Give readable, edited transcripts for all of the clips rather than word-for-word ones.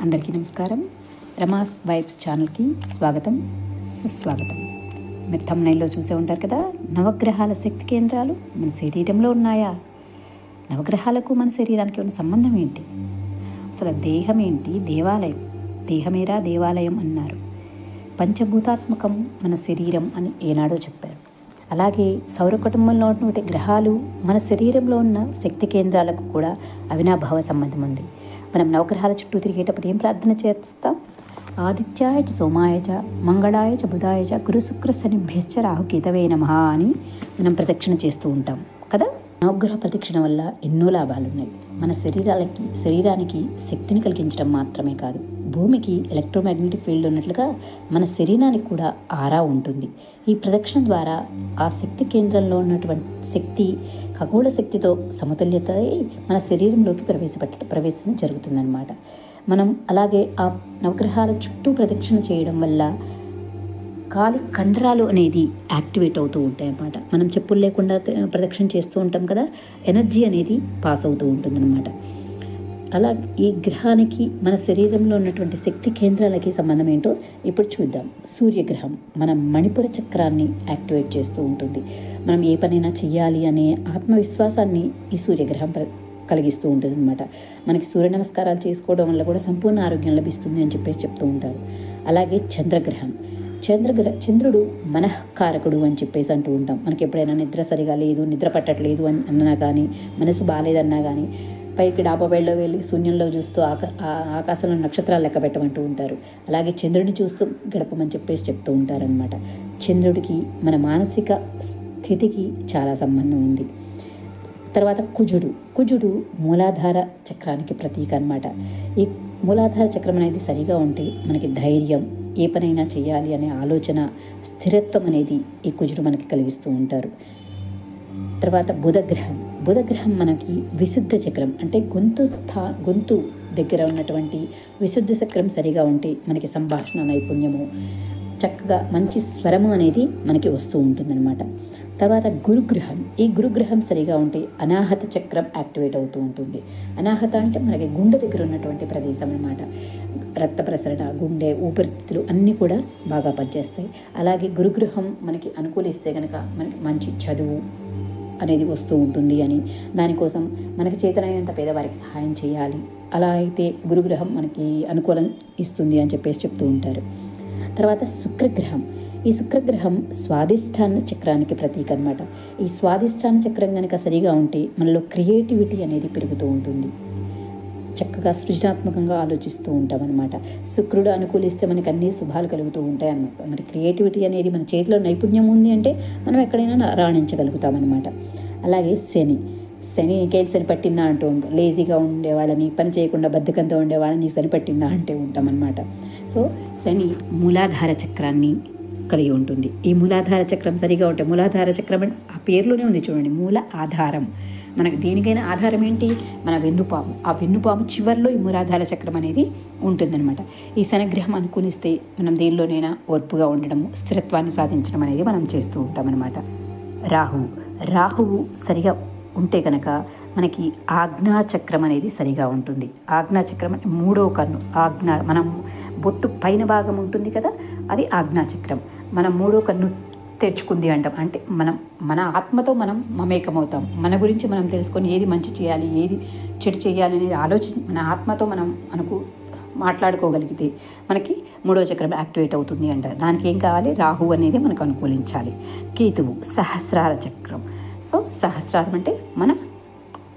అందరికీ నమస్కారం. రమాస్ వైబ్స్ ఛానల్కి స్వాగతం, సుస్వాగతం. మీరు థంబ్నెయిల్లో చూసే ఉంటారు కదా, నవగ్రహాల శక్తి కేంద్రాలు మన శరీరంలో ఉన్నాయా? నవగ్రహాలకు మన శరీరానికి ఉన్న సంబంధం ఏంటి? అసలు దేహం ఏంటి? దేవాలయం, దేహమేరా దేవాలయం అన్నారు. పంచభూతాత్మకం మన శరీరం అని ఏనాడో చెప్పారు. అలాగే సౌర కుటుంబంలో ఉన్నటువంటి గ్రహాలు మన శరీరంలో ఉన్న శక్తి కేంద్రాలకు కూడా అవినాభావ సంబంధం ఉంది. మనం నవగ్రహాల చుట్టూ తిరిగేటప్పుడు ఏం ప్రార్థన చేస్తాం? ఆదిత్యాయ చ సోమాయ చ మంగళాయ చ బుధాయ చ గురు శుక్ర శనిభ్యశ్చ రాహుకేతవే నమః అని మనం ప్రదక్షిణ చేస్తూ ఉంటాం కదా. నవగ్రహ ప్రదక్షిణ వల్ల ఎన్నో లాభాలు ఉన్నాయి. మన శరీరానికి శక్తిని కలిగించడం మాత్రమే కాదు, భూమికి ఎలక్ట్రోమాగ్నెటిక్ ఫీల్డ్ ఉన్నట్లుగా మన శరీరానికి కూడా ఆరా ఉంటుంది. ఈ ప్రదక్షిణ ద్వారా ఆ శక్తి కేంద్రంలో ఉన్నటువంటి శక్తి ఖగోళ శక్తితో సమతుల్యత మన శరీరంలోకి ప్రవేశం జరుగుతుందన్నమాట. మనం అలాగే ఆ నవగ్రహాల చుట్టూ ప్రదక్షిణ చేయడం వల్ల కాలి కండరాలు అనేది యాక్టివేట్ అవుతూ ఉంటాయి అన్నమాట. మనం చెప్పులు లేకుండా ప్రదక్షిణ చేస్తూ ఉంటాం కదా, ఎనర్జీ అనేది పాస్ అవుతూ ఉంటుందన్నమాట. అలా ఈ గ్రహానికి మన శరీరంలో ఉన్నటువంటి శక్తి కేంద్రాలకి సంబంధం ఏంటో ఇప్పుడు చూద్దాం. సూర్యగ్రహం మన మణిపుర చక్రాన్ని యాక్టివేట్ చేస్తూ ఉంటుంది. మనం ఏ పనైనా చెయ్యాలి అనే ఆత్మవిశ్వాసాన్ని ఈ సూర్యగ్రహం కలిగిస్తూ ఉంటుంది అనమాట. మనకి సూర్య నమస్కారాలు చేసుకోవడం వల్ల కూడా సంపూర్ణ ఆరోగ్యం లభిస్తుంది అని చెప్పేసి చెప్తూ ఉంటారు. అలాగే చంద్రగ్రహం, చంద్రుడు మనఃకారకుడు అని చెప్పేసి అంటూ ఉంటాం. మనకి ఎప్పుడైనా నిద్ర సరిగా లేదు, నిద్ర పట్టట్లేదు అని అన్నా కానీ, మనసు బాగాలేదన్నా కానీ పైకి డాబా వేళ్ళలో వెళ్ళి శూన్యంలో చూస్తూ ఆకాశంలో నక్షత్రాలు లెక్క పెట్టమంటూ ఉంటారు. అలాగే చంద్రుడిని చూస్తూ గడపమని చెప్పేసి చెప్తూ ఉంటారనమాట. చంద్రుడికి మన మానసిక స్థితికి చాలా సంబంధం ఉంది. తర్వాత కుజుడు మూలాధార చక్రానికి ప్రతీక అనమాట. ఈ మూలాధార చక్రం అనేది సరిగా ఉంటే మనకి ధైర్యం, ఏ పనైనా చేయాలి అనే ఆలోచన, స్థిరత్వం అనేది ఈ కుజుడు మనకి కలిగిస్తూ ఉంటారు. తర్వాత బుధగ్రహం మనకి విశుద్ధ చక్రం, అంటే గొంతు దగ్గర ఉన్నటువంటి విశుద్ధ చక్రం సరిగా ఉంటే మనకి సంభాషణ నైపుణ్యము, చక్కగా మంచి స్వరము అనేది మనకి వస్తూ ఉంటుందన్నమాట. తర్వాత ఈ గురుగ్రహం సరిగా ఉంటే అనాహత చక్రం యాక్టివేట్ అవుతూ ఉంటుంది. అనాహత అంటే మనకి గుండె దగ్గర ఉన్నటువంటి ప్రదేశం అన్నమాట. రక్త ప్రసరణ, గుండె, ఊపిరితిత్తులు అన్నీ కూడా బాగా పనిచేస్తాయి. అలాగే గురుగ్రహం మనకి అనుకూలిస్తే కనుక మనకి మంచి చదువు అనేది వస్తూ ఉంటుంది అని, దానికోసం మనకి చేతనైనంత పేదవారికి సహాయం చేయాలి, అలా అయితే గురుగ్రహం మనకి అనుకూలం ఇస్తుంది అని చెప్పేసి చెప్తూ ఉంటారు. తర్వాత ఈ శుక్రగ్రహం స్వాదిష్టాన చక్రానికి ప్రతీక అనమాట. ఈ స్వాదిష్టాన చక్రం కనుక సరిగా ఉంటే మనలో క్రియేటివిటీ అనేది పెరుగుతూ ఉంటుంది. చక్కగా సృజనాత్మకంగా ఆలోచిస్తూ ఉంటాం అనమాట. శుక్రుడు అనుకూలిస్తే మనకి అన్ని శుభాలు కలుగుతూ ఉంటాయి అన్నమాట. మరి క్రియేటివిటీ అనేది మన చేతిలో నైపుణ్యం ఉంది అంటే మనం ఎక్కడైనా రాణించగలుగుతాం అనమాట. అలాగే శని పట్టిందా అంటూ ఉంటాం. లేజీగా ఉండేవాళ్ళని, పని చేయకుండా బద్ధకంతో ఉండేవాళ్ళని శని పట్టిందా అంటే ఉంటాం అనమాట. సో శని మూలాధార చక్రాన్ని కలిగి ఉంటుంది. ఈ మూలాధార చక్రం సరిగా ఉంటే, మూలాధార చక్రం అంటే ఆ పేరులోనే ఉంది చూడండి, మూల ఆధారం. మనకు దేనికైనా ఆధారం ఏంటి? మన వెన్నుపాము. ఆ వెన్నుపాము చివరిలో ఈ మూలాధార చక్రం అనేది ఉంటుందన్నమాట. ఈ శనిగ్రహం అనుకూలిస్తే మనం దేనిలోనైనా ఓర్పుగా ఉండడము, స్థిరత్వాన్ని సాధించడం అనేది మనం చేస్తూ ఉంటామన్నమాట. రాహువు సరిగా ఉంటే కనుక మనకి ఆజ్ఞాచక్రం అనేది సరిగా ఉంటుంది. ఆజ్ఞాచక్రం అంటే మూడో కన్ను, మనం బొట్టు పైన భాగం ఉంటుంది కదా, అది ఆజ్ఞాచక్రం. మనం మూడో కన్ను తెరుచుకుంది అంటాం. అంటే మన ఆత్మతో మనం మమేకమవుతాం. మన గురించి మనం తెలుసుకొని ఏది మంచి చేయాలి, ఏది చెడు చేయాలి అనేది మన ఆత్మతో మనం మాట్లాడుకోగలిగితే మనకి మూడో చక్రం యాక్టివేట్ అవుతుంది అంటారు. దానికి ఏం కావాలి? రాహువు అనేది మనకు అనుకూలించాలి. కేతువు సహస్రార చక్రం. సో సహస్రారం అంటే మన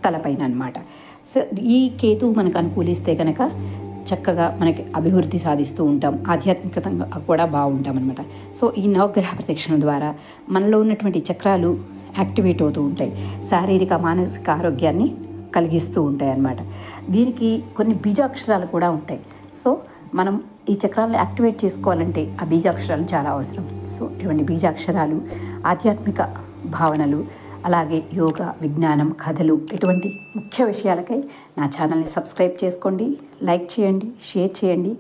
తలపైన అన్నమాట. సో ఈ కేతువు మనకు అనుకూలిస్తే కనుక చక్కగా మనకి అభివృద్ధి సాధిస్తూ ఉంటాం, ఆధ్యాత్మికంగా కూడా బాగుంటాం అనమాట. సో ఈ నవగ్రహ ప్రదక్షిణ ద్వారా మనలో ఉన్నటువంటి చక్రాలు యాక్టివేట్ అవుతూ ఉంటాయి, శారీరక మానసిక ఆరోగ్యాన్ని కలిగిస్తూ ఉంటాయి అన్నమాట. దీనికి కొన్ని బీజాక్షరాలు కూడా ఉంటాయి. సో మనం ఈ చక్రాలను యాక్టివేట్ చేసుకోవాలంటే ఆ బీజాక్షరాలు చాలా అవసరం. సో ఇటువంటి బీజాక్షరాలు, ఆధ్యాత్మిక భావనలు, అలాగే యోగా, విజ్ఞానం, కథలు, ఇటువంటి ముఖ్య విషయాలకై నా ఛానల్ని సబ్స్క్రైబ్ చేసుకోండి, లైక్ చేయండి, షేర్ చేయండి,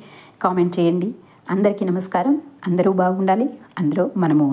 కామెంట్ చేయండి. అందరికీ నమస్కారం. అందరూ బాగుండాలి, అందులో మనము